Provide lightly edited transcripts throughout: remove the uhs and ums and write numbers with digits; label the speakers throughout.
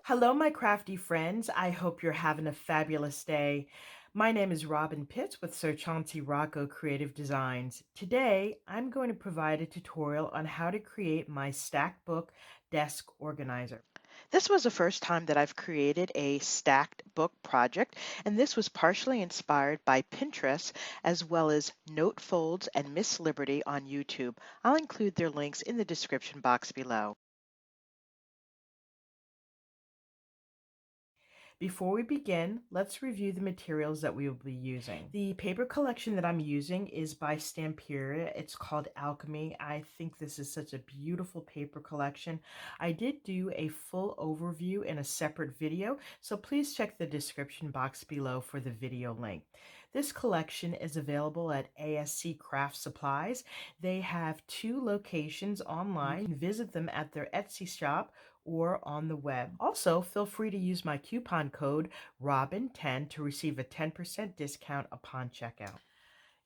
Speaker 1: Hello, my crafty friends. I hope you're having a fabulous day. My name is Robyn Pitts with Sir Chauncey Rocco Creative Designs. Today, I'm going to provide a tutorial on how to create my stacked book desk organizer.
Speaker 2: This was the first time that I've created a stacked book project, and this was partially inspired by Pinterest as well as Note Folds and Miss Liberty on YouTube. I'll include their links in the description box below.
Speaker 1: Before we begin, let's review the materials that we will be using. The paper collection that I'm using is by Stamperia. It's called Alchemy. I think this is such a beautiful paper collection. I did do a full overview in a separate video, so please check the description box below for the video link. This collection is available at ASC Craft Supplies. They have 2 locations online. You can visit them at their Etsy shop or on the web. Also, feel free to use my coupon code ROBYN10 to receive a 10% discount upon checkout.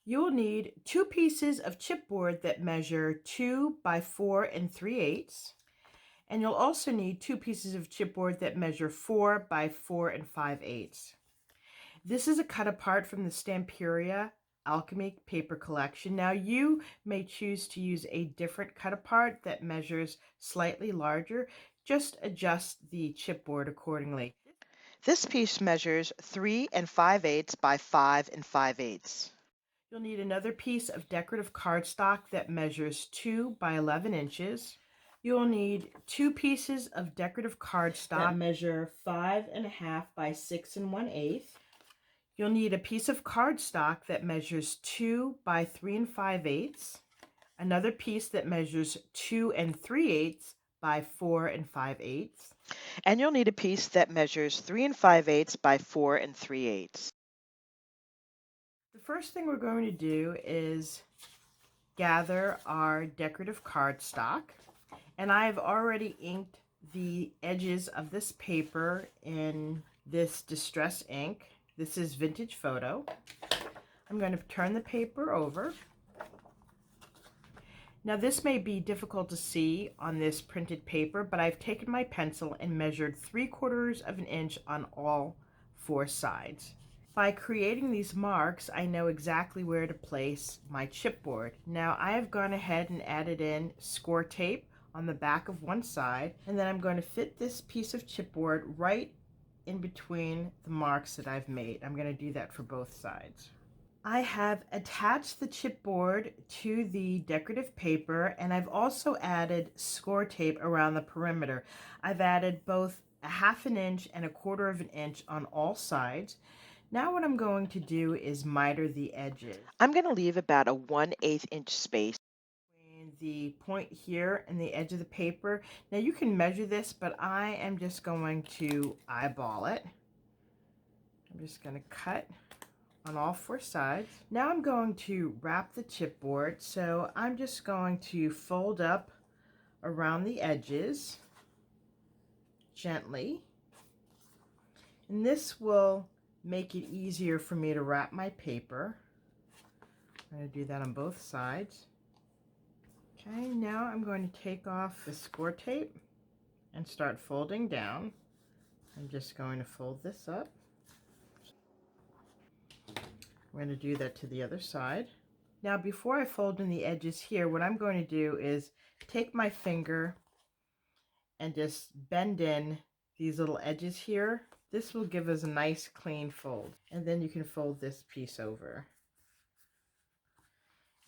Speaker 1: You'll need 2 pieces of chipboard that measure 2 by 4 and 3/8, and you'll also need 2 pieces of chipboard that measure 4 by 4 and 5/8. This is a cut apart from the Stamperia Alchemy paper collection. Now you may choose to use a different cut apart that measures slightly larger. Just adjust the chipboard accordingly.
Speaker 2: This piece measures 3 5/8 by 5 5/8.
Speaker 1: You'll need another piece of decorative cardstock that measures 2 by 11 inches. You'll need 2 pieces of decorative cardstock that measure 5.5 by 6 1/8. You'll need a piece of cardstock that measures 2 by 3 5/8, another piece that measures 2 3/8 by 4 5/8.
Speaker 2: And you'll need a piece that measures 3 5/8 by 4 3/8.
Speaker 1: The first thing we're going to do is gather our decorative cardstock, and I've already inked the edges of this paper in this distress ink. This is Vintage Photo. I'm going to turn the paper over. Now this may be difficult to see on this printed paper, but I've taken my pencil and measured 3/4 of an inch on all 4 sides. By creating these marks, I know exactly where to place my chipboard. Now I have gone ahead and added in score tape on the back of one side, and then I'm going to fit this piece of chipboard right in between the marks that I've made. I'm going to do that for both sides. I have attached the chipboard to the decorative paper, and I've also added score tape around the perimeter. I've added both a 1/2 inch and 1/4 inch on all sides. Now what I'm going to do is miter the edges.
Speaker 2: I'm going to leave about a 1/8 inch space.
Speaker 1: The point here and the edge of the paper. Now you can measure this, but I am just going to eyeball it. I'm just going to cut on all 4 sides. Now I'm going to wrap the chipboard, so I'm just going to fold up around the edges gently, and this will make it easier for me to wrap my paper. I'm going to do that on both sides. Okay, now I'm going to take off the score tape and start folding down. I'm just going to fold this up. We're going to do that to the other side. Now before I fold in the edges here, what I'm going to do is take my finger and just bend in these little edges here. This will give us a nice clean fold. And then you can fold this piece over.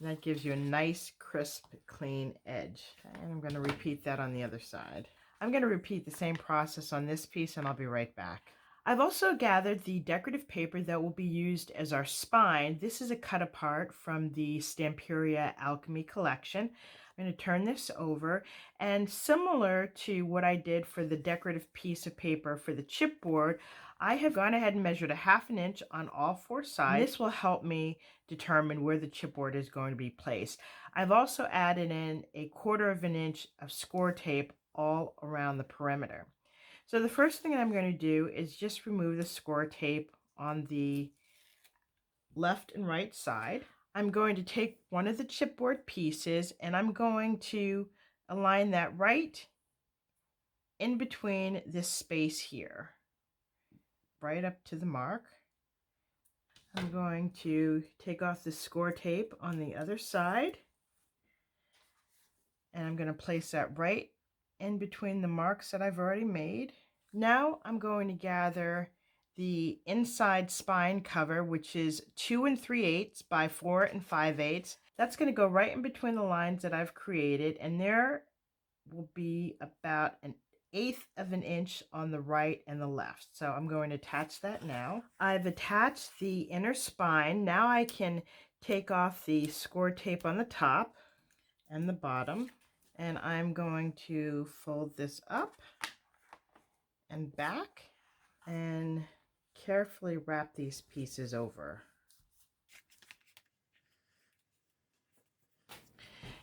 Speaker 1: And that gives you a nice, crisp, clean edge. Okay, and I'm going to repeat that on the other side. I'm going to repeat the same process on this piece, and I'll be right back. I've also gathered the decorative paper that will be used as our spine. This is a cut apart from the Stamperia Alchemy collection. I'm going to turn this over, and similar to what I did for the decorative piece of paper for the chipboard, I have gone ahead and measured a 1/2 inch on all 4 sides. This will help me determine where the chipboard is going to be placed. I've also added in a 1/4 inch of score tape all around the perimeter. So the first thing I'm going to do is just remove the score tape on the left and right side. I'm going to take one of the chipboard pieces and I'm going to align that right in between this space here, right up to the mark. I'm going to take off the score tape on the other side, and I'm going to place that right in between the marks that I've already made. Now I'm going to gather the inside spine cover, which is 2 3/8 by 4 5/8. That's going to go right in between the lines that I've created, and there will be about 1/8 of an inch on the right and the left. So I'm going to attach that now. I've attached the inner spine. Now I can take off the score tape on the top and the bottom, and I'm going to fold this up and back and carefully wrap these pieces over.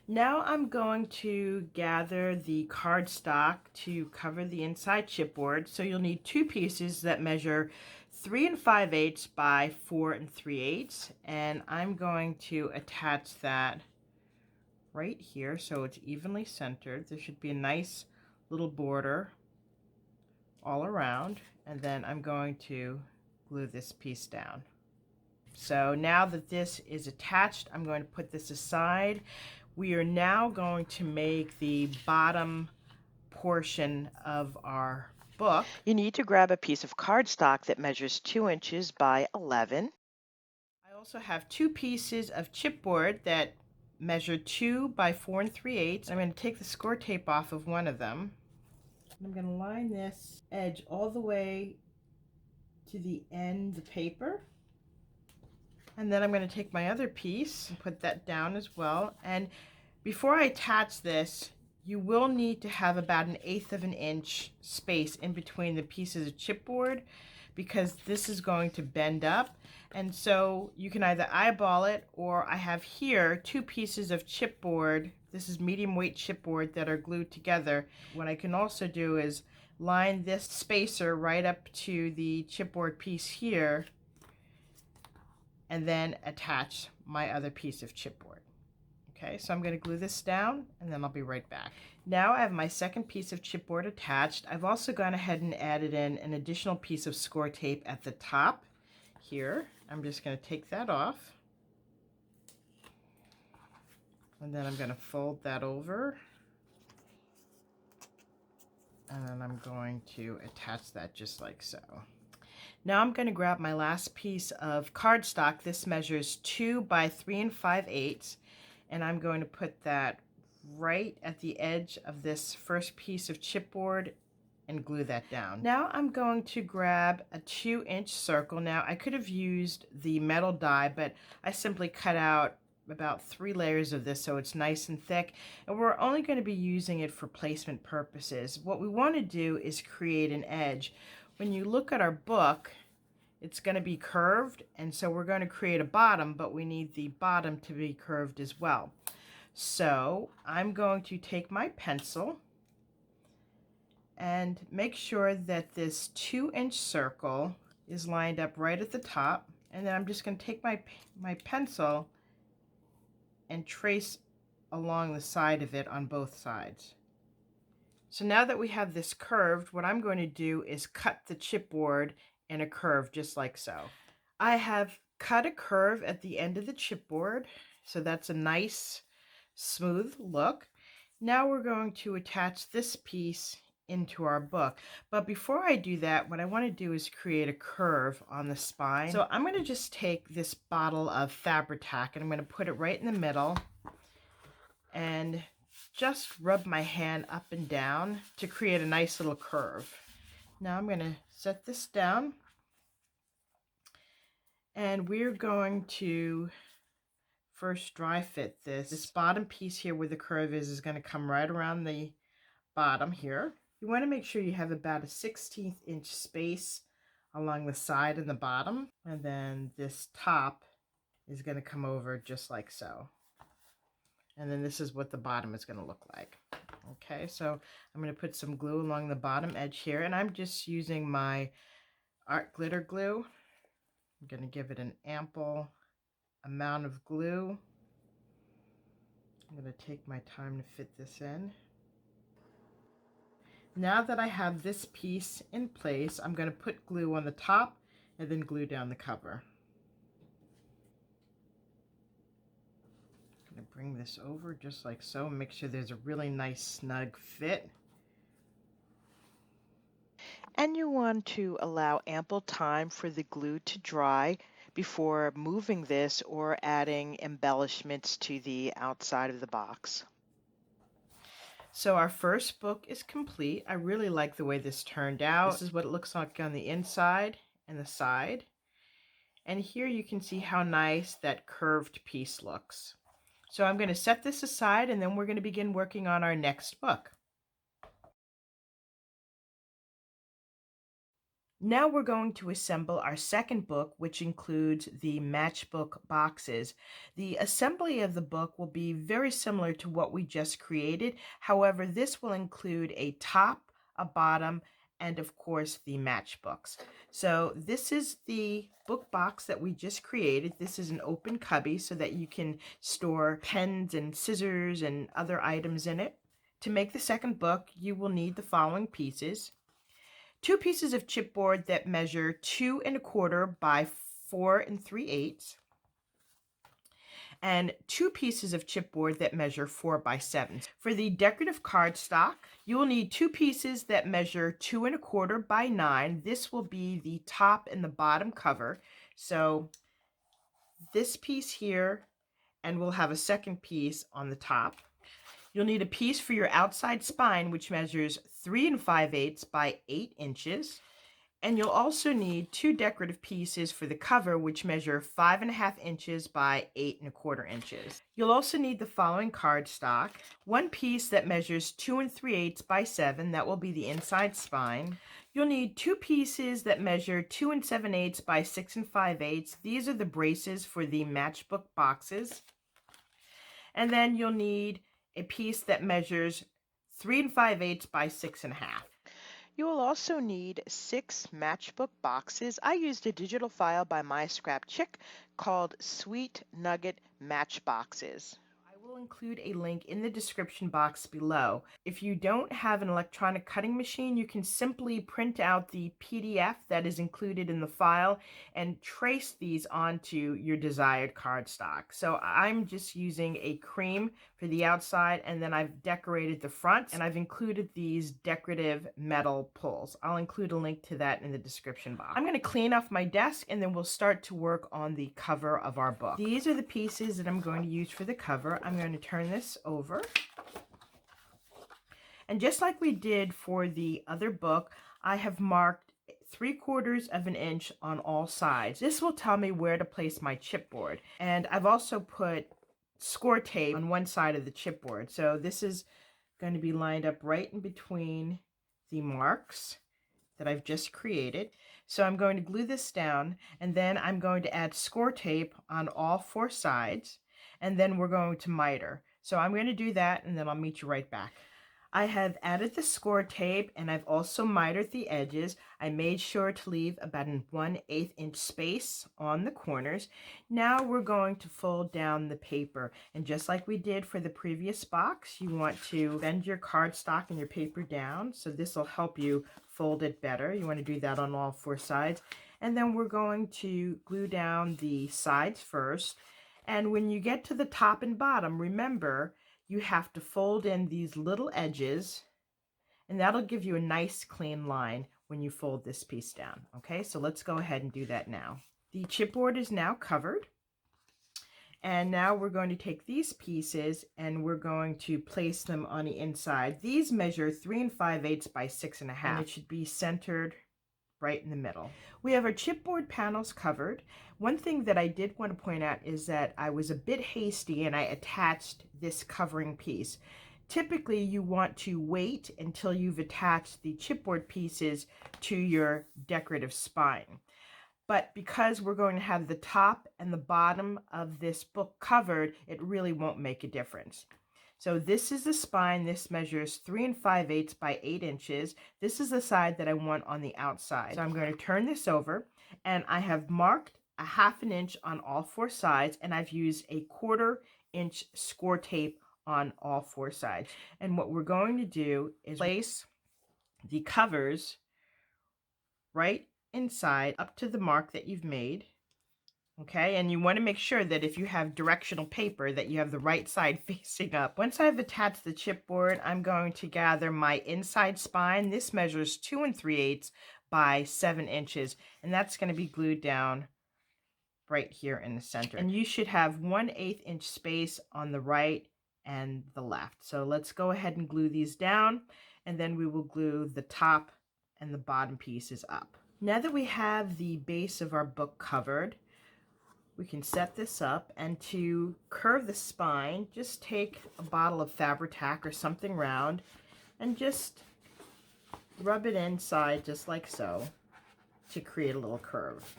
Speaker 1: Now I'm going to gather the cardstock to cover the inside chipboard. So you'll need 2 pieces that measure 3 5/8 by 4 3/8, and I'm going to attach that right here so it's evenly centered. There should be a nice little border all around, and then I'm going to glue this piece down. So now that this is attached, I'm going to put this aside. We are now going to make the bottom portion of our book.
Speaker 2: You need to grab a piece of cardstock that measures 2 inches by 11.
Speaker 1: I also have 2 pieces of chipboard that measure 2 by 4 3/8. I'm going to take the score tape off of one of them. I'm going to line this edge all the way to the end of the paper. And then I'm going to take my other piece and put that down as well. And before I attach this, you will need to have about 1/8 of an inch space in between the pieces of chipboard, because this is going to bend up. And so you can either eyeball it, or I have here 2 pieces of chipboard. This is medium weight chipboard that are glued together. What I can also do is line this spacer right up to the chipboard piece here, and then attach my other piece of chipboard. Okay, so I'm going to glue this down, and then I'll be right back. Now I have my second piece of chipboard attached. I've also gone ahead and added in an additional piece of score tape at the top here. I'm just going to take that off, and then I'm going to fold that over, and then I'm going to attach that just like so. Now I'm going to grab my last piece of cardstock. This measures 2 by 3 5/8, and I'm going to put that right at the edge of this first piece of chipboard and glue that down. Now I'm going to grab a 2-inch circle. Now I could have used the metal die, but I simply cut out about 3 layers of this so it's nice and thick, and we're only going to be using it for placement purposes. What we want to do is create an edge. When you look at our book, it's going to be curved, and so we're going to create a bottom, but we need the bottom to be curved as well. So I'm going to take my pencil and make sure that this 2-inch circle is lined up right at the top, and then I'm just going to take my pencil and trace along the side of it on both sides. So now that we have this curved, what I'm going to do is cut the chipboard in a curve just like so. I have cut a curve at the end of the chipboard, so that's a nice smooth look. Now we're going to attach this piece into our book. But before I do that, what I want to do is create a curve on the spine. So I'm going to just take this bottle of Fabri-Tac and I'm going to put it right in the middle and just rub my hand up and down to create a nice little curve. Now I'm going to set this down, and we're going to first dry fit this. This bottom piece here where the curve is going to come right around the bottom here. You want to make sure you have about a 1/16 inch space along the side and the bottom, and then this top is going to come over just like so. And then this is what the bottom is going to look like. Okay, so I'm going to put some glue along the bottom edge here, and I'm just using my art glitter glue. I'm going to give it an ample amount of glue. I'm going to take my time to fit this in. Now that I have this piece in place, I'm going to put glue on the top and then glue down the cover. I'm going to bring this over just like so, make sure there's a really nice snug fit.
Speaker 2: And you want to allow ample time for the glue to dry before moving this or adding embellishments to the outside of the box.
Speaker 1: So our first book is complete. I really like the way this turned out. This is what it looks like on the inside and the side. And here you can see how nice that curved piece looks. So I'm going to set this aside and then we're going to begin working on our next book. Now we're going to assemble our second book, which includes the matchbook boxes. The assembly of the book will be very similar to what we just created. However, this will include a top, a bottom, and of course the matchbooks. So this is the book box that we just created. This is an open cubby so that you can store pens and scissors and other items in it. To make the second book, you will need the following pieces. 2 pieces of chipboard that measure 2 1/4 by 4 3/8, and 2 pieces of chipboard that measure 4 by 7. For the decorative cardstock, you will need 2 pieces that measure 2 1/4 by 9. This will be the top and the bottom cover. So this piece here, and we'll have a second piece on the top. You'll need a piece for your outside spine, which measures 3 5/8 by 8 inches. And you'll also need 2 decorative pieces for the cover, which measure 5 1/2 inches by 8 1/4 inches. You'll also need the following cardstock. 1 piece that measures 2 3/8 by 7. That will be the inside spine. You'll need 2 pieces that measure 2 7/8 by 6 5/8. These are the braces for the matchbook boxes. And then you'll need a piece that measures 3 5/8 by 6 1/2.
Speaker 2: You will also need 6 matchbook boxes. I used a digital file by MYSCRAPCHICK called Sweet Nugget Matchboxes.
Speaker 1: I will include a link in the description box below. If you don't have an electronic cutting machine, you can simply print out the PDF that is included in the file and trace these onto your desired cardstock. So I'm just using a cream for the outside, and then I've decorated the front, and I've included these decorative metal pulls. I'll include a link to that in the description box. I'm going to clean off my desk, and then we'll start to work on the cover of our book. These are the pieces that I'm going to use for the cover. I'm going to turn this over. And just like we did for the other book, I have marked 3/4 of an inch on all sides. This will tell me where to place my chipboard. And I've also put score tape on one side of the chipboard. So this is going to be lined up right in between the marks that I've just created. So I'm going to glue this down, and then I'm going to add score tape on all 4 sides, and then we're going to miter. So I'm going to do that, and then I'll meet you right back. I have added the score tape, and I've also mitered the edges. I made sure to leave about an 1/8 inch space on the corners. Now we're going to fold down the paper, and just like we did for the previous box, you want to bend your cardstock and your paper down, so this will help you fold it better. You want to do that on all 4 sides. And then we're going to glue down the sides first. And when you get to the top and bottom, remember, you have to fold in these little edges, and that'll give you a nice clean line when you fold this piece down. Okay, so let's go ahead and do that now. The chipboard is now covered, and now we're going to take these pieces and we're going to place them on the inside. These measure 3 5/8 by 6 1/2, and it should be centered right in the middle. We have our chipboard panels covered. One thing that I did want to point out is that I was a bit hasty and I attached this covering piece. Typically, you want to wait until you've attached the chipboard pieces to your decorative spine. But because we're going to have the top and the bottom of this book covered, it really won't make a difference. So this is the spine. This measures 3 5/8 by 8 inches. This is the side that I want on the outside. So I'm going to turn this over, and I have marked a 1/2 inch on all 4 sides, and I've used a 1/4 inch score tape on all 4 sides. And what we're going to do is place the covers right inside up to the mark that you've made. Okay, and you want to make sure that if you have directional paper that you have the right side facing up. Once I've attached the chipboard, I'm going to gather my inside spine. This measures 2 3/8 by 7 inches, and that's going to be glued down right here in the center. And you should have 1/8 inch space on the right and the left. So let's go ahead and glue these down, and then we will glue the top and the bottom pieces up. Now that we have the base of our book covered, we can set this up, and to curve the spine, just take a bottle of Fabri-Tac or something round and just rub it inside just like so to create a little curve.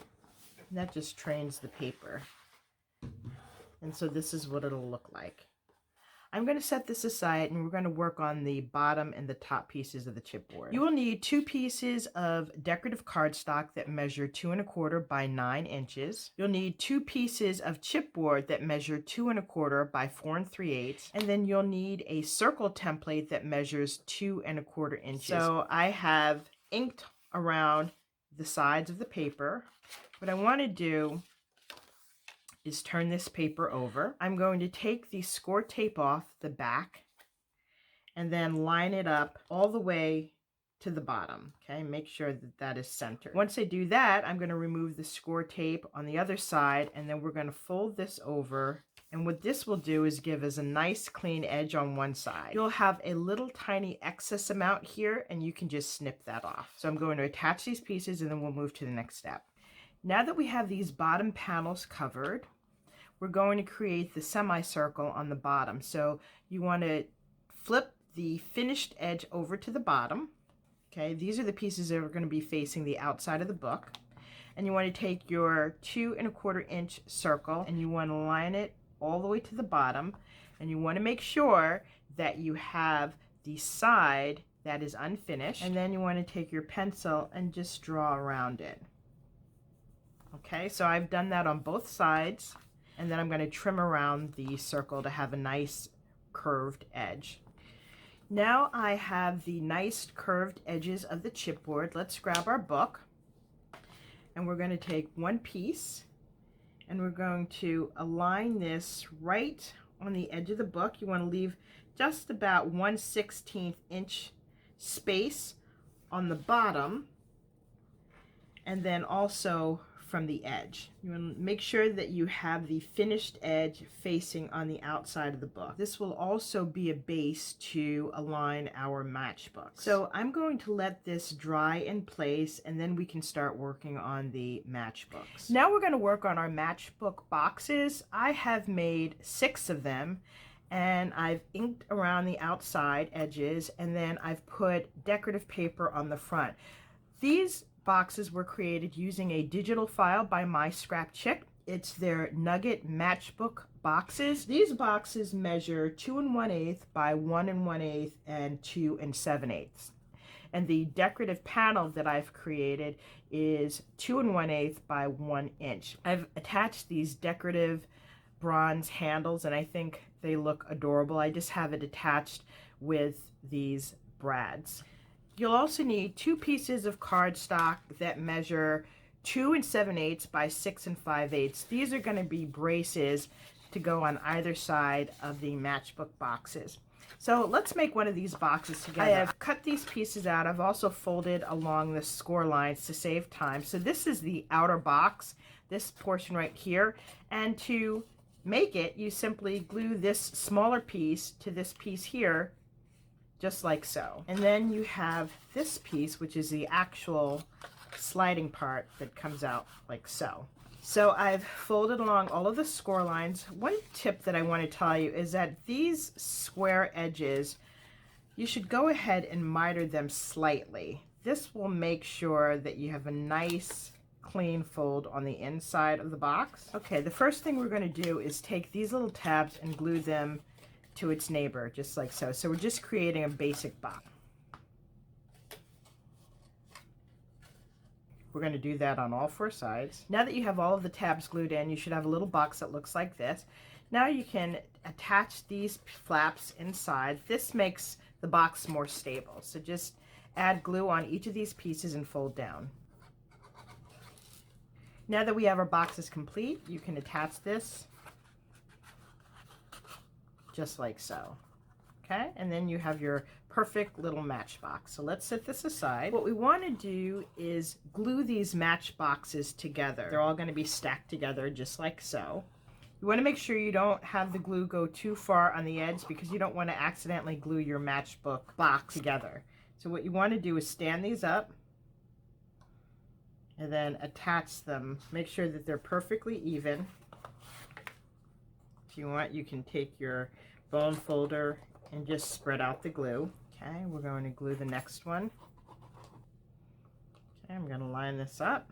Speaker 1: And that just trains the paper. And so this is what it'll look like. I'm going to set this aside, and we're going to work on the bottom and the top pieces of the chipboard. You will need 2 pieces of decorative cardstock that measure 2 1/4 by 9 inches. You'll need 2 pieces of chipboard that measure 2 1/4 by 4 3/8, and then you'll need a circle template that measures 2 1/4 inches. So I have inked around the sides of the paper. What I want to do is turn this paper over. I'm going to take the score tape off the back and then line it up all the way to the bottom. Okay, make sure that that is centered. Once I do that, I'm going to remove the score tape on the other side, and then we're going to fold this over. And what this will do is give us a nice clean edge on one side. You'll have a little tiny excess amount here, and you can just snip that off. So I'm going to attach these pieces, and then we'll move to the next step. Now that we have these bottom panels covered, we're going to create the semicircle on the bottom. So you want to flip the finished edge over to the bottom. Okay, these are the pieces that are going to be facing the outside of the book. And you want to take your 2 1/4 inch circle, and you want to line it all the way to the bottom. And you want to make sure that you have the side that is unfinished. And then you want to take your pencil and just draw around it. Okay, so I've done that on both sides, and then I'm going to trim around the circle to have a nice curved edge. Now I have the nice curved edges of the chipboard. Let's grab our book, and we're going to take one piece, and we're going to align this right on the edge of the book. You want to leave just about 1/16 inch space on the bottom, and then also from the edge. You want to make sure that you have the finished edge facing on the outside of the book. This will also be a base to align our matchbook. So I'm going to let this dry in place, and then we can start working on the matchbooks. Now we're going to work on our matchbook boxes. I have made 6 of them, and I've inked around the outside edges, and then I've put decorative paper on the front. These boxes were created using a digital file by MYSCRAPCHICK. It's their Nugget Matchbook boxes. These boxes measure 2 1/8 by 1 1/8 and 2 7/8. And the decorative panel that I've created is 2 1/8 by 1 inch. I've attached these decorative bronze handles, and I think they look adorable. I just have it attached with these brads. You'll also need 2 pieces of cardstock that measure 2 7/8 by 6 5/8. These are going to be braces to go on either side of the matchbook boxes. So let's make one of these boxes together. I have cut these pieces out. I've also folded along the score lines to save time. So this is the outer box, this portion right here. And to make it, you simply glue this smaller piece to this piece here, just like so. And then you have this piece, which is the actual sliding part that comes out like so. So I've folded along all of the score lines. One tip that I want to tell you is that these square edges, you should go ahead and miter them slightly. This will make sure that you have a nice clean fold on the inside of the box. Okay, the first thing we're going to do is take these little tabs and glue them to its neighbor, just like so. So we're just creating a basic box. We're going to do that on all 4 sides. Now that you have all of the tabs glued in, you should have a little box that looks like this. Now you can attach these flaps inside. This makes the box more stable. So just Add glue on each of these pieces and fold down. Now that we have our boxes complete, you can attach this just like so. Okay, and then you have your perfect little matchbox. So let's set this aside. What we want to do is glue these matchboxes together. They're all going to be stacked together just like so. You want to make sure you don't have the glue go too far on the edge because you don't want to accidentally glue your matchbook box together. So what you want to do is stand these up and then attach them. Make sure that they're perfectly even. If you want, you can take your bone folder and just spread out the glue. Okay, we're going to glue the next one. Okay, I'm going to line this up.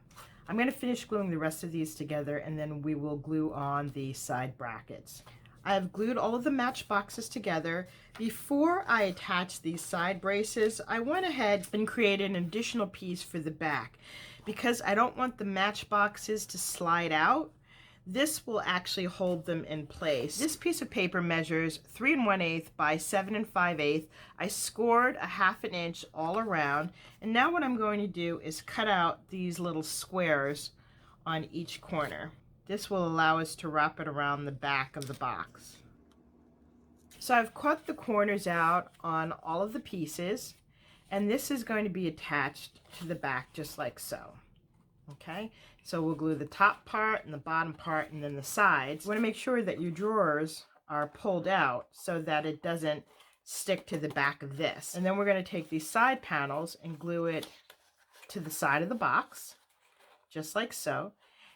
Speaker 1: I'm going to finish gluing the rest of these together and then we will glue on the side brackets. I have glued all of the matchboxes together. Before I attach these side braces, I went ahead and created an additional piece for the back. Because I don't want the matchboxes to slide out, this will actually hold them in place. This piece of paper measures 3 1/8 by 7 5/8. I scored a 1/2 inch all around, and now what I'm going to do is cut out these little squares on each corner. This will allow us to wrap it around the back of the box. So I've cut the corners out on all of the pieces, and this is going to be attached to the back just like so. Okay, so we'll glue the top part and the bottom part and then the sides. You want to make sure that your drawers are pulled out so that it doesn't stick to the back of this. And then we're going to take these side panels and glue it to the side of the box, just like so.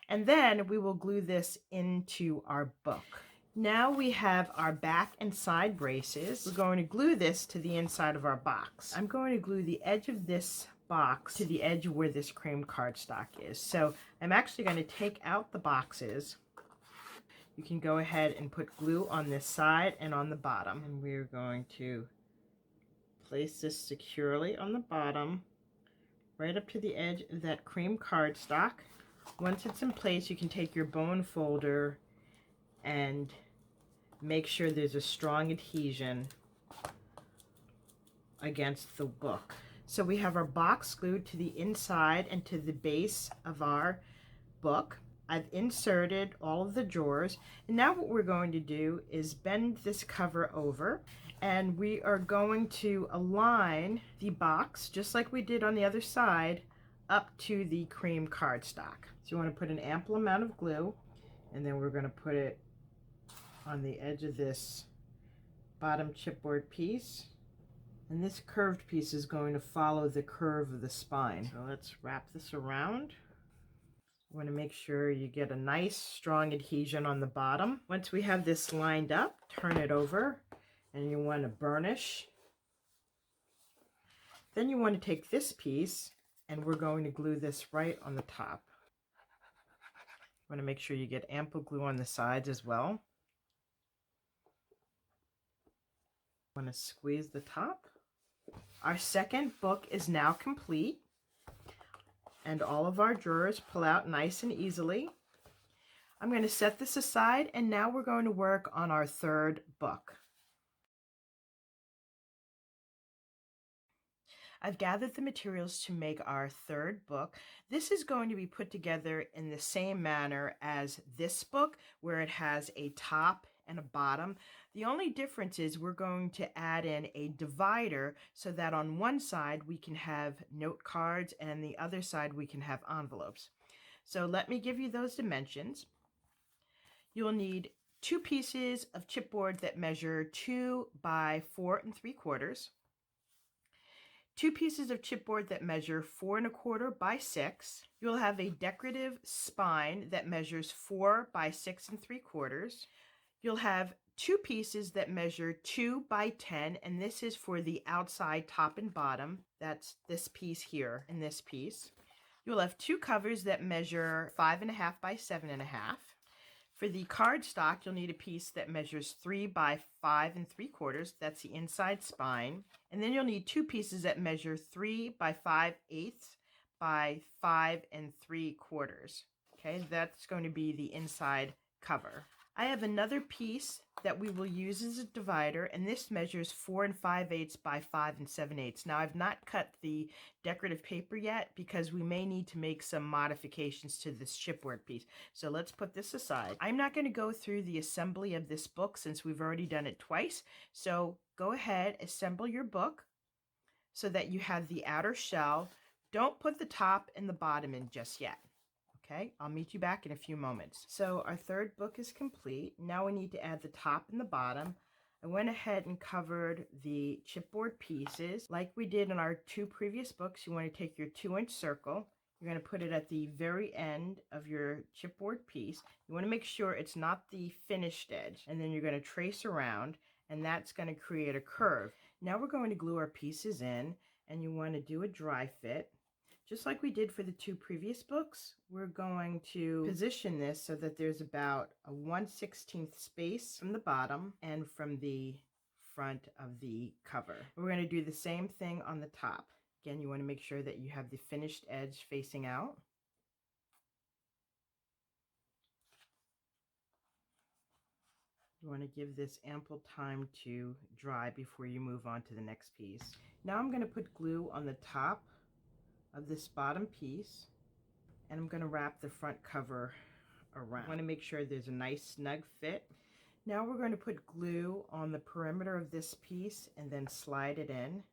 Speaker 1: And then we will glue this into our book. Now we have our back and side braces. We're going to glue this to the inside of our box. I'm going to glue the edge of this box to the edge where this cream cardstock is. So I'm actually going to take out the boxes. You can go ahead and put glue on this side and on the bottom. And we're going to place this securely on the bottom, right up to the edge of that cream cardstock. Once it's in place, you can take your bone folder and make sure there's a strong adhesion against the book. So we have our box glued to the inside and to the base of our book. I've inserted all of the drawers, and now what we're going to do is bend this cover over, and we are going to align the box just like we did on the other side up to the cream cardstock. So you want to put an ample amount of glue, and then we're going to put it on the edge of this bottom chipboard piece. And this curved piece is going to follow the curve of the spine. So let's wrap this around. You want to make sure you get a nice strong adhesion on the bottom. Once we have this lined up, turn it over, and you want to burnish. Then you want to take this piece, and we're going to glue this right on the top. You want to make sure you get ample glue on the sides as well. You want to squeeze the top. Our second book is now complete, and all of our drawers pull out nice and easily. I'm going to set this aside, and now we're going to work on our third book. I've gathered the materials to make our third book. This is going to be put together in the same manner as this book, where it has a top and a bottom. The only difference is we're going to add in a divider so that on one side we can have note cards and on the other side we can have envelopes. So let me give you those dimensions. You'll need 2 pieces of chipboard that measure 2 by 4 3/4. 2 pieces of chipboard that measure 4 1/4 by 6. You'll have a decorative spine that measures 4 by 6 3/4. You'll have 2 pieces that measure 2 by 10, and this is for the outside top and bottom. That's this piece here and this piece. You'll have 2 covers that measure 5 1/2 by 7 1/2. For the cardstock, you'll need a piece that measures 3 by 5 3/4. That's the inside spine. And then you'll need 2 pieces that measure 3 by 5/8 by 5 3/4. Okay, that's going to be the inside cover. I have another piece that we will use as a divider, and this measures 4 5/8 by 5 7/8. Now, I've not cut the decorative paper yet because we may need to make some modifications to this chipboard piece. So let's put this aside. I'm not going to go through the assembly of this book since we've already done it twice. So go ahead, assemble your book so that you have the outer shell. Don't put the top and the bottom in just yet. Okay, I'll meet you back in a few moments. So our third book is complete. Now we need to add the top and the bottom. I went ahead and covered the chipboard pieces. Like we did in our 2 previous books, you want to take your 2-inch circle. You're going to put it at the very end of your chipboard piece. You want to make sure it's not the finished edge. And then you're going to trace around, and that's going to create a curve. Now we're going to glue our pieces in, and you want to do a dry fit. Just like we did for the 2 previous books, we're going to position this so that there's about a 1/16 space from the bottom and from the front of the cover. We're going to do the same thing on the top. Again, you want to make sure that you have the finished edge facing out. You want to give this ample time to dry before you move on to the next piece. Now I'm going to put glue on the top of this bottom piece, and I'm going to wrap the front cover around. I want to make sure there's a nice snug fit. Now we're going to put glue on the perimeter of this piece and then slide it in,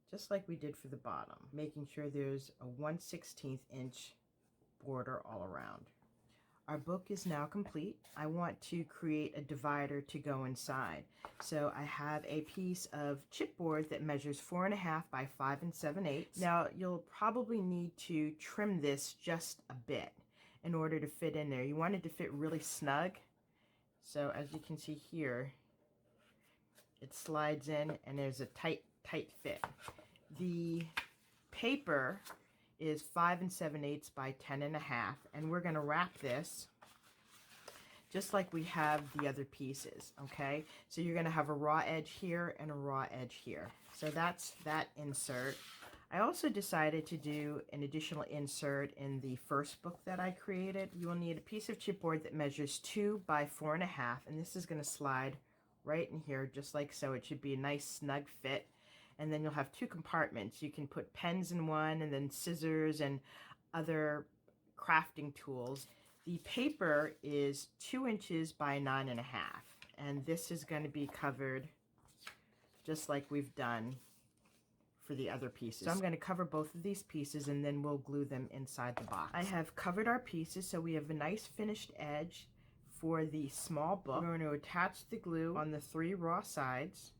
Speaker 1: just like we did for the bottom, making sure there's a 1/16 inch border all around. Our book is now complete. I want to create a divider to go inside. So I have a piece of chipboard that measures 4 1/2 by 5 7/8. Now you'll probably need to trim this just a bit in order to fit in there. You want it to fit really snug. So as you can see here, it slides in and there's a tight fit. The paper is 5 7/8 by 10 1/2, and we're going to wrap this just like we have the other pieces. Okay, so you're going to have a raw edge here and a raw edge here. So that's that insert. I also decided to do an additional insert in the first book that I created. You will need a piece of chipboard that measures 2 by 4 1/2, and this is going to slide right in here just like so. It should be a nice snug fit. And then you'll have 2 compartments. You can put pens in one, and then scissors and other crafting tools. The paper is 2 inches by 9 1/2, and this is going to be covered just like we've done for the other pieces. So I'm going to cover both of these pieces, and then we'll glue them inside the box. I have covered our pieces, so we have a nice finished edge for the small book. We're going to attach the glue on the 3 raw sides.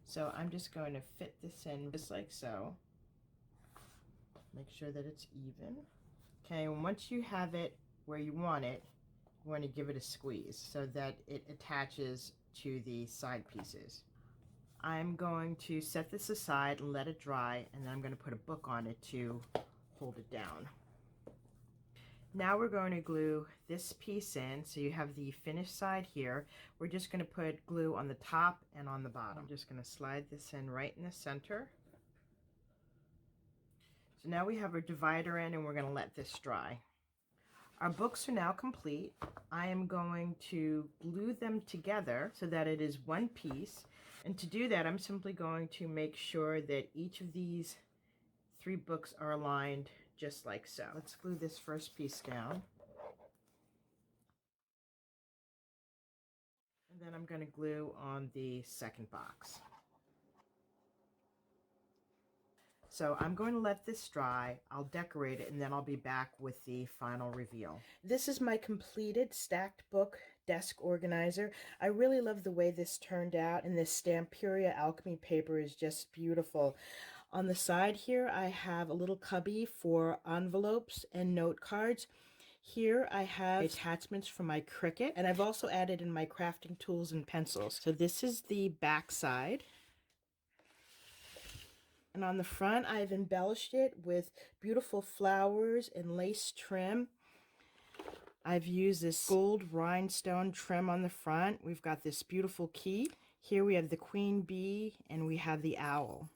Speaker 1: So I'm just going to fit this in just like so. Make sure that it's even. Okay, and once you have it where you want it, you want to give it a squeeze so that it attaches to the side pieces. I'm going to set this aside and let it dry, and then I'm going to put a book on it to hold it down. Now we're going to glue this piece in, so you have the finished side here. We're just going to put glue on the top and on the bottom. I'm just going to slide this in right in the center. So now we have our divider in, and we're going to let this dry. Our books are now complete. I am going to glue them together so that it is one piece. And to do that, I'm simply going to make sure that each of these 3 books are aligned just like so. Let's glue this first piece down. And then I'm going to glue on the second box. So I'm going to let this dry. I'll decorate it, and then I'll be back with the final reveal. This is my completed stacked book desk organizer. I really love the way this turned out, and this Stamperia Alchemy paper is just beautiful. On the side here, I have a little cubby for envelopes and note cards. Here I have attachments for my Cricut, and I've also added in my crafting tools and pencils. So this is the back side. And on the front, I've embellished it with beautiful flowers and lace trim. I've used this gold rhinestone trim on the front. We've got this beautiful key. Here we have the queen bee, and we have the owl.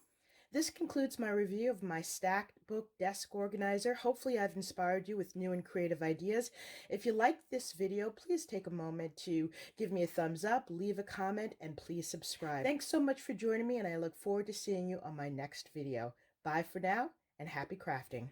Speaker 1: This concludes my review of my stacked book desk organizer. Hopefully I've inspired you with new and creative ideas. If you liked this video, please take a moment to give me a thumbs up, leave a comment, and please subscribe. Thanks so much for joining me, and I look forward to seeing you on my next video. Bye for now, and happy crafting.